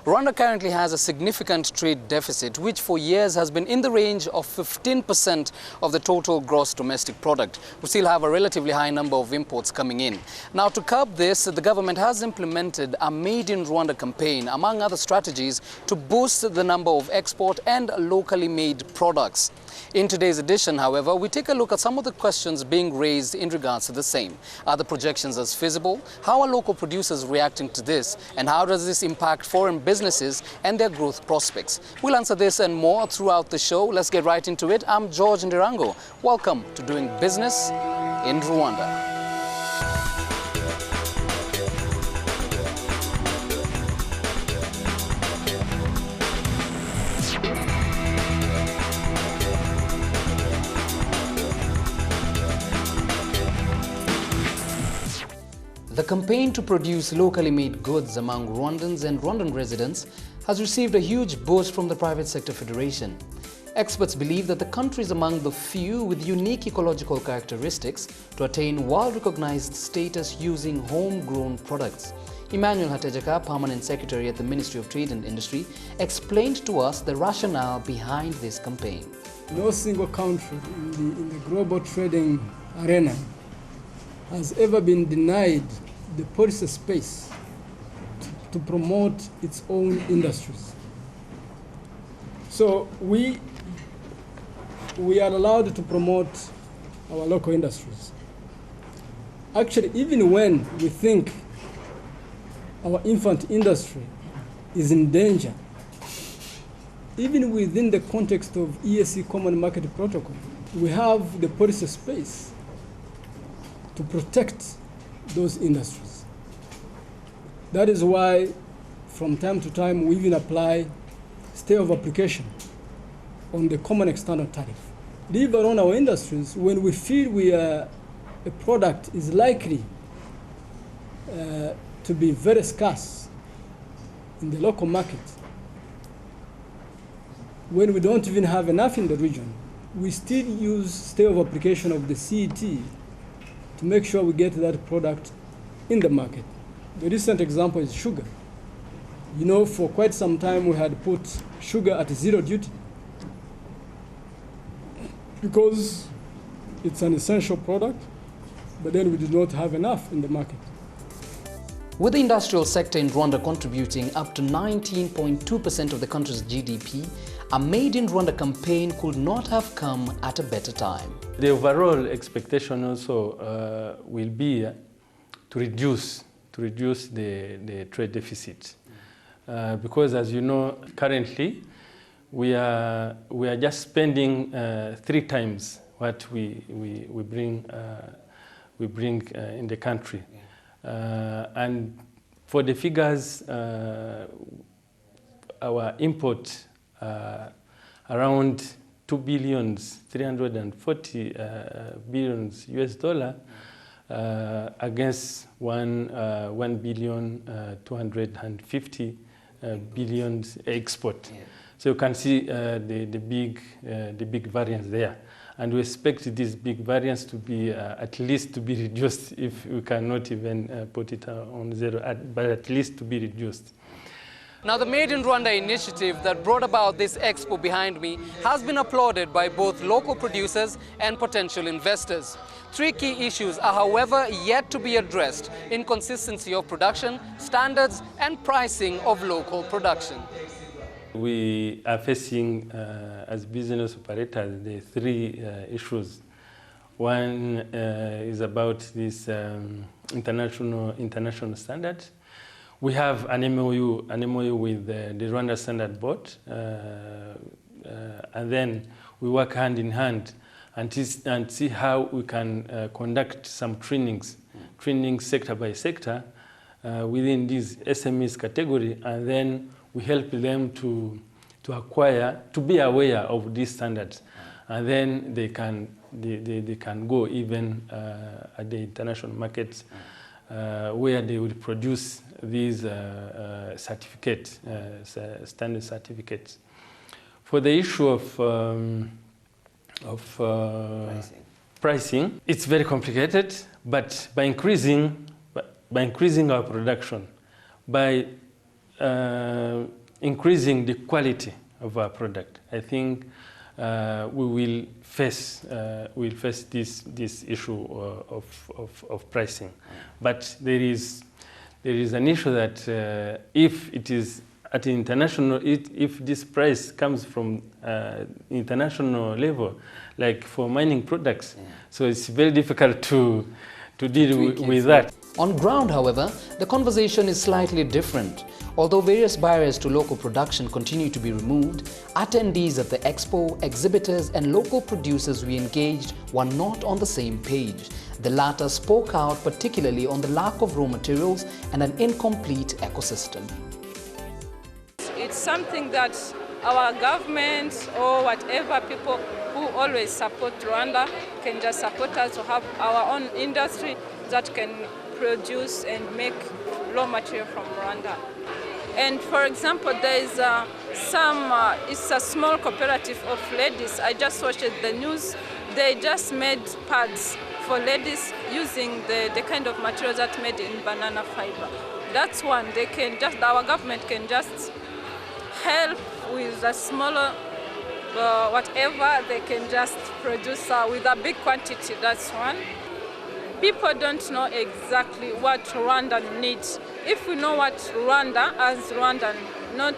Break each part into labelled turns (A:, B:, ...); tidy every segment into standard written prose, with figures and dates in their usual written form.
A: Rwanda currently has a significant trade deficit, which for years has been in the range of 15% of the total gross domestic product. We still have a relatively high number of imports coming in. Now, to curb this, the government has implemented a Made in Rwanda campaign, among other strategies, to boost the number of export and locally made products. In today's edition, however, we take a look at some of the questions being raised in regards to the same. Are the projections as feasible? How are local producers reacting to this? And how does this impact foreign businesses and their growth prospects? We'll answer this and more throughout the show. Let's get right into it. I'm George Ndirango. Welcome to Doing Business in Rwanda. The campaign to produce locally made goods among Rwandans and Rwandan residents has received a huge boost from the private sector federation. Experts believe that the country is among the few with unique ecological characteristics to attain world-recognized status using homegrown products. Emmanuel Hatejaka, Permanent Secretary at the Ministry of Trade and Industry, explained to us the rationale behind this campaign.
B: No single country in the global trading arena has ever been denied the policy space to promote its own industries. So we are allowed to promote our local industries. Actually, even when we think our infant industry is in danger, even within the context of EAC Common Market Protocol, we have the policy space to protect those industries. That is why from time to time we even apply stay of application on the common external tariff. Leave alone our industries when we feel a product is likely to be very scarce in the local market. When we don't even have enough in the region, we still use stay of application of the CET to make sure we get that product in the market. The recent example is sugar. You know, for quite some time we had put sugar at zero duty because it's an essential product, but then we did not have enough in the market.
A: With the industrial sector in Rwanda contributing up to 19.2% of the country's GDP, a Made in Rwanda campaign could not have come at a better time.
C: The overall expectation also will be to reduce the trade deficit. Because as you know, currently we are just spending 3 times what we bring in the country. And for the figures, our import around 2,340 billions US dollar against 1,250 billion export. Yeah. So you can see the big variance there. And we expect this big variance to be at least to be reduced, if we cannot even put it on zero, but at least to be reduced.
A: Now, the Made in Rwanda initiative that brought about this expo behind me has been applauded by both local producers and potential investors. 3 key issues are, however, yet to be addressed: inconsistency of production, standards, and pricing of local production.
C: We are facing, as business operators, the 3 issues. One is about this international standard. We have an MOU with the Rwanda Standard Board, and then we work hand in hand and see how we can conduct some trainings sector by sector within this SMEs category, and then we help them to acquire, to be aware of these standards, and then they can go even at the international markets where they will produce these certificates, standard certificates. For the issue of pricing, it's very complicated, but by increasing our production, by increasing the quality of our product. I think we will face this issue of pricing, but there is an issue that if it is at international, if this price comes from international level, like for mining products, so it's very difficult to deal with that.
A: On ground, however, the conversation is slightly different. Although various barriers to local production continue to be removed, attendees at the expo, exhibitors and local producers we engaged were not on the same page. The latter spoke out particularly on the lack of raw materials and an incomplete ecosystem.
D: It's something that our government or whatever people who always support Rwanda can just support us to have our own industry that can produce and make raw material from Rwanda. And for example, there is it's a small cooperative of ladies. I just watched the news. They just made pads for ladies using the kind of material that's made in banana fiber. That's one. They can just, our government can just help with a smaller whatever they can just produce with a big quantity. That's one. People don't know exactly what Rwanda needs. If we know what Rwanda, as Rwandan, not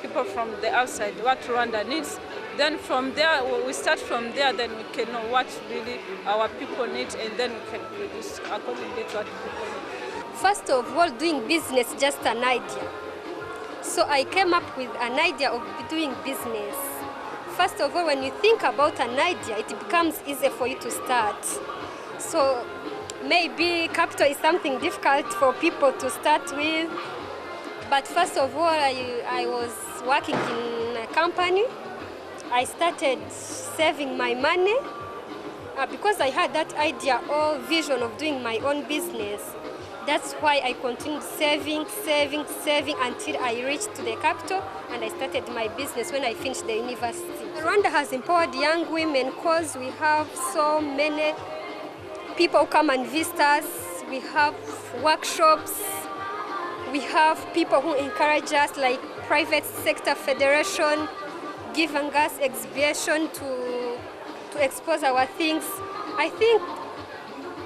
D: people from the outside, what Rwanda needs, then from there, we start from there, then we can know what really our people need, and then we can produce accordingly to what people need.
E: First of all, doing business is just an idea. So I came up with an idea of doing business. First of all, when you think about an idea, it becomes easier for you to start. So maybe capital is something difficult for people to start with. But first of all, I was working in a company. I started saving my money because I had that idea or vision of doing my own business. That's why I continued saving until I reached to the capital and I started my business when I finished the university. Rwanda has empowered young women because we have so many people who come and visit us. We have workshops. We have people who encourage us, like private sector federation, giving us exhibition to expose our things. I think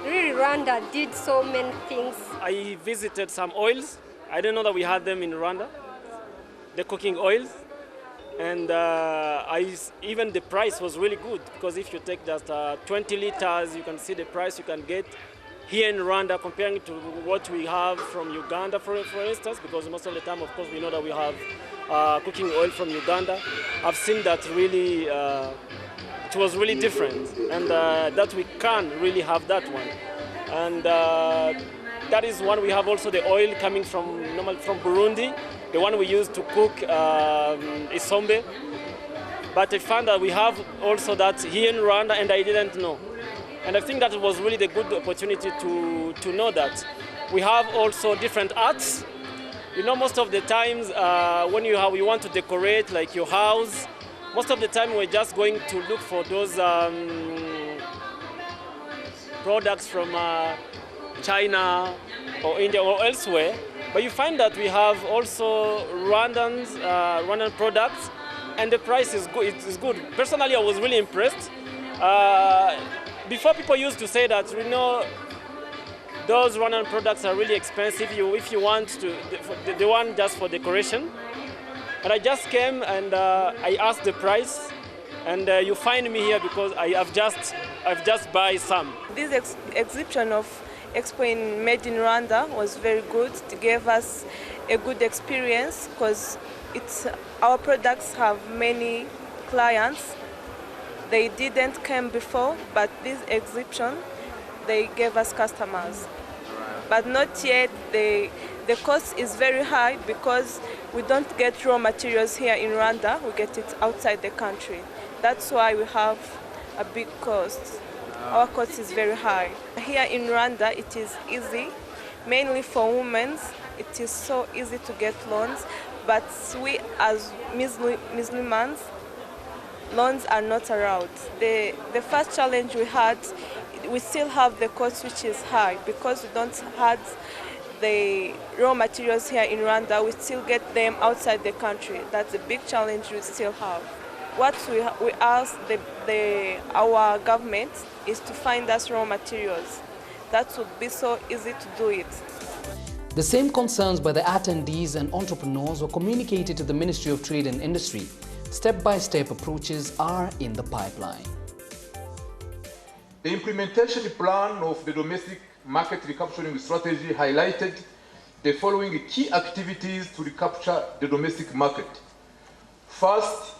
E: really Rwanda did so many things.
F: I visited some oils. I didn't know that we had them in Rwanda, the cooking oils. And even the price was really good, because if you take just 20 liters, you can see the price you can get here in Rwanda comparing to what we have from Uganda, for instance, because most of the time, of course, we know that we have cooking oil from Uganda. I've seen that really, it was really different, and that we can really have that one. And that is one. We have also the oil coming from Burundi, the one we use to cook isombe. But I found that we have also that here in Rwanda, and I didn't know. And I think that was really the good opportunity to know that. We have also different arts. You know, most of the times when you want to decorate like your house, most of the time we're just going to look for those products from China or India or elsewhere. But you find that we have also Rwandan products, and the price is good. It's good. Personally, I was really impressed. Before, people used to say that, you know, those Rwandan products are really expensive. If you want to, the one just for decoration. And I just came and I asked the price, and you find me here because I've just buy some.
D: This exhibition of Expo Made in Rwanda was very good. It gave us a good experience because our products have many clients. They didn't come before, but this exhibition, they gave us customers. But not yet. The cost is very high because we don't get raw materials here in Rwanda. We get it outside the country. That's why we have a big cost. Our cost is very high. Here in Rwanda, it is easy, mainly for women. It is so easy to get loans, but we as Muslims, loans are not allowed. The first challenge we had, we still have the cost which is high because we don't have
G: the raw materials here in Rwanda, we still get them outside the country. That's a big challenge we still have. What we ask our government is to find us raw materials. That would be so easy to do it.
A: The same concerns by the attendees and entrepreneurs were communicated to the Ministry of Trade and Industry. Step-by-step approaches are in the pipeline.
H: The implementation plan of the domestic market recapturing strategy highlighted the following key activities to recapture the domestic market. First,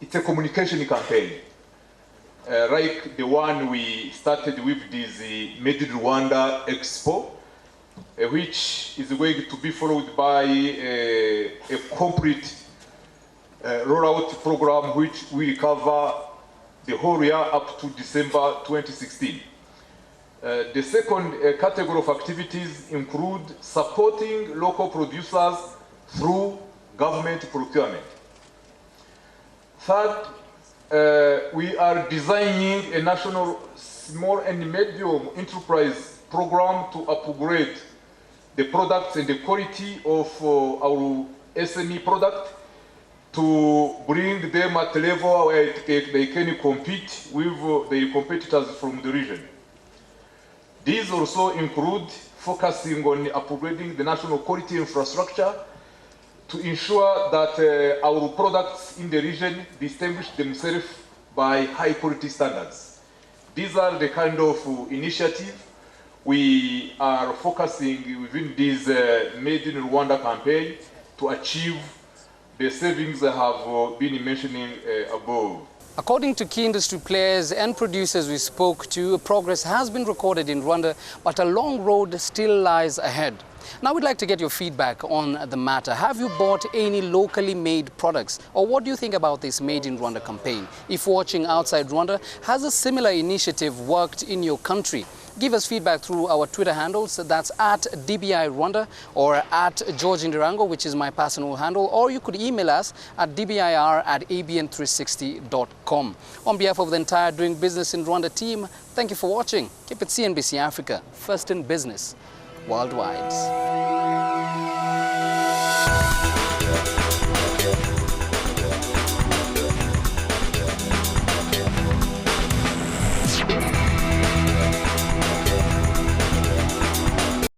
H: it's a communication campaign, like the one we started with this Made in Rwanda Expo, which is going to be followed by a complete rollout program which will cover the whole year up to December 2016. The second category of activities include supporting local producers through government procurement. Third, we are designing a national small and medium enterprise program to upgrade the products and the quality of our SME product to bring them at a level where they can compete with their competitors from the region. These also include focusing on upgrading the national quality infrastructure to ensure that our products in the region distinguish themselves by high quality standards. These are the kind of initiatives we are focusing within this Made in Rwanda campaign to achieve the savings I have been mentioning above.
A: According to key industry players and producers we spoke to, progress has been recorded in Rwanda, but a long road still lies ahead. Now we'd like to get your feedback on the matter. Have you bought any locally made products? Or what do you think about this Made in Rwanda campaign? If watching outside Rwanda, has a similar initiative worked in your country? Give us feedback through our Twitter handles, that's at DBI Rwanda or at George Indirango, which is my personal handle, or you could email us at dbir@abn360.com. On behalf of the entire Doing Business in Rwanda team, thank you for watching. Keep it CNBC Africa, first in business worldwide.